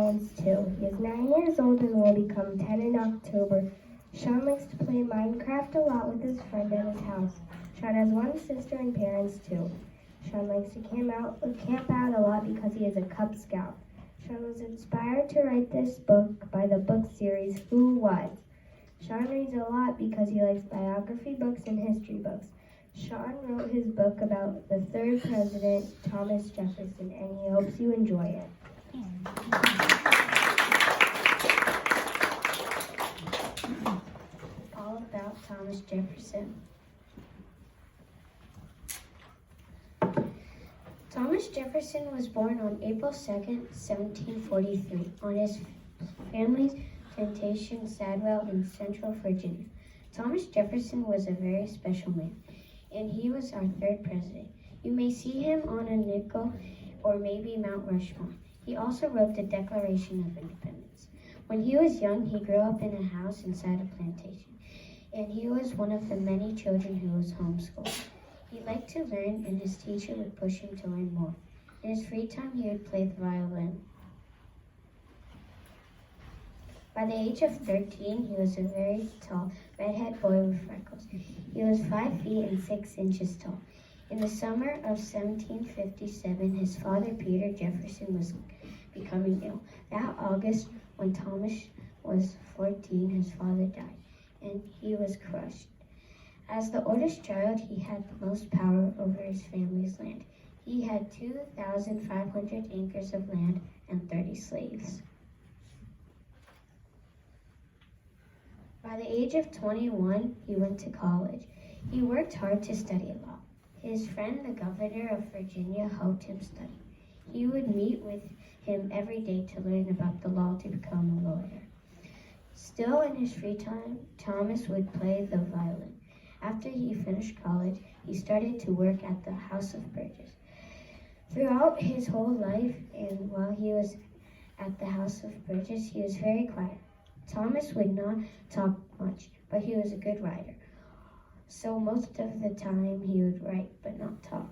parents too. He is 9 years old and will become 10 in October. Sean likes to play Minecraft a lot with his friend at his house. Sean has one sister and parents too. Sean likes to camp out a lot because he is a Cub Scout. Sean was inspired to write this book by the book series Who Was. Sean reads a lot because he likes biography books and history books. Sean wrote his book about the third president, Thomas Jefferson, and he hopes you enjoy it. All about Thomas Jefferson. Thomas Jefferson was born on April 2nd, 1743, on his family's plantation Sadwell in central Virginia. Thomas Jefferson was a very special man, and he was our third president. You may see him on a nickel or maybe Mount Rushmore. He also wrote the Declaration of Independence. When he was young, he grew up in a house inside a plantation, and he was one of the many children who was homeschooled. He liked to learn, and his teacher would push him to learn more. In his free time, he would play the violin. By the age of 13, he was a very tall, redhead boy with freckles. He was 5 feet and 6 inches tall. In the summer of 1757, his father, Peter Jefferson, was becoming ill. That August, when Thomas was 14, his father died, and he was crushed. As the oldest child, he had the most power over his family's land. He had 2,500 acres of land and 30 slaves. By the age of 21, he went to college. He worked hard to study a lot. His friend, the governor of Virginia, helped him study. He would meet with him every day to learn about the law to become a lawyer. Still, in his free time, Thomas would play the violin. After he finished college, he started to work at the House of Burgess. Throughout his whole life and while he was at the House of Burgess, he was very quiet. Thomas would not talk much, but he was a good writer. So most of the time he would write but not talk.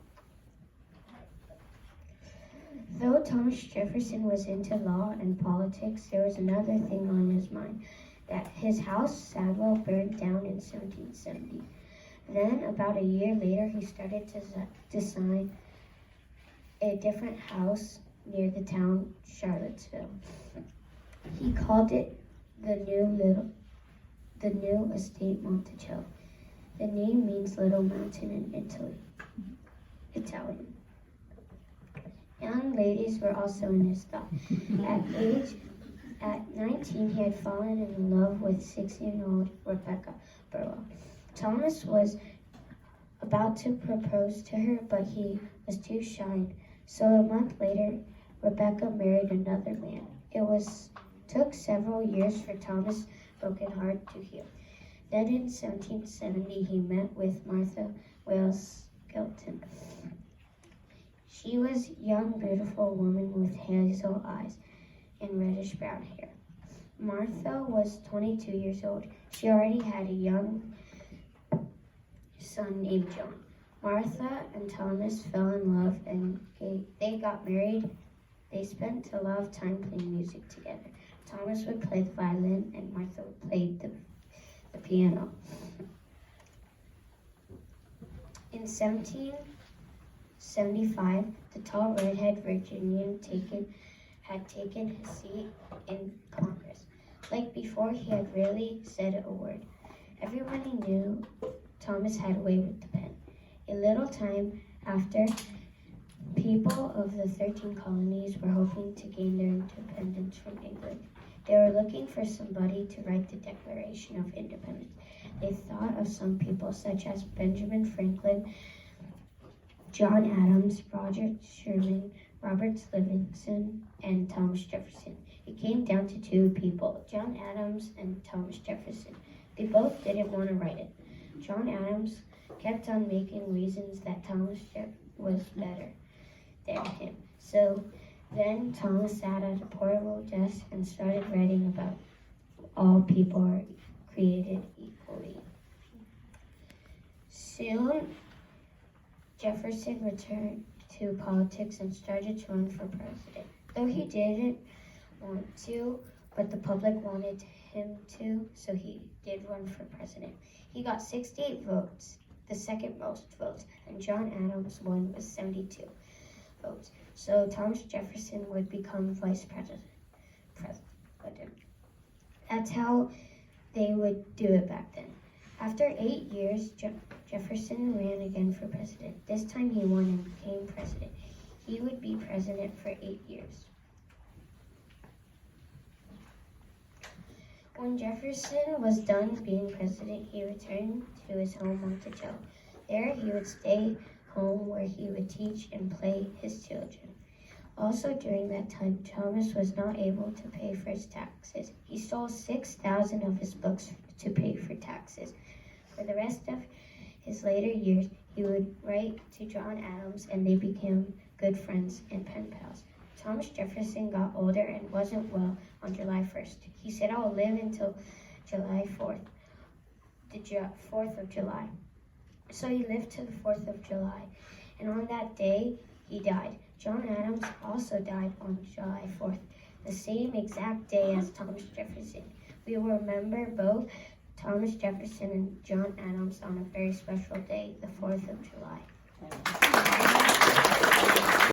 Though Thomas Jefferson was into law and politics, there was another thing on his mind, that his house, Sadwell, burned down in 1770. Then, about a year later, he started to design a different house near the town Charlottesville. He called it the new estate Monticello. The name means little mountain in Italian. Young ladies were also in his thought. At 19, he had fallen in love with 16-year-old Rebecca Burwell. Thomas was about to propose to her, but he was too shy. So a month later, Rebecca married another man. It took several years for Thomas' broken heart to heal. Then in 1770, he met with Martha Wales Skelton. She was a young, beautiful woman with hazel eyes and reddish-brown hair. Martha was 22 years old. She already had a young son named John. Martha and Thomas fell in love and they got married. They spent a lot of time playing music together. Thomas would play the violin and Martha would play the piano. In 1775, the tall redhead Virginian had taken his seat in Congress. Like before, he had rarely said a word. Everybody knew Thomas had a way with the pen. A little time after, people of the 13 colonies were hoping to gain their independence from England. They were looking for somebody to write the Declaration of Independence. They thought of some people such as Benjamin Franklin, John Adams, Roger Sherman, Robert Livingston, and Thomas Jefferson. It came down to two people, John Adams and Thomas Jefferson. They both didn't want to write it. John Adams kept on making reasons that Thomas was better than him. So then Thomas sat at a portable desk and started writing about all people are created equally. Soon, Jefferson returned to politics and started to run for president. Though he didn't want to, but the public wanted him to, so he did run for president. He got 68 votes, the second most votes, and John Adams won with 72 votes. So Thomas Jefferson would become vice president. That's how they would do it back then. After 8 years, Jefferson ran again for president. This time he won and became president. He would be president for 8 years. When Jefferson was done being president, he returned to his home Monticello. There he would stay home where he would teach and play his children. Also during that time, Thomas was not able to pay for his taxes. He stole 6,000 of his books to pay for taxes. For the rest of his later years, he would write to John Adams and they became good friends and pen pals. Thomas Jefferson got older and wasn't well on July 1st. He said, "I'll live until July 4th, the 4th of July." So he lived to the 4th of July, and on that day, he died. John Adams also died on July 4th, the same exact day as Thomas Jefferson. We will remember both Thomas Jefferson and John Adams on a very special day, the 4th of July.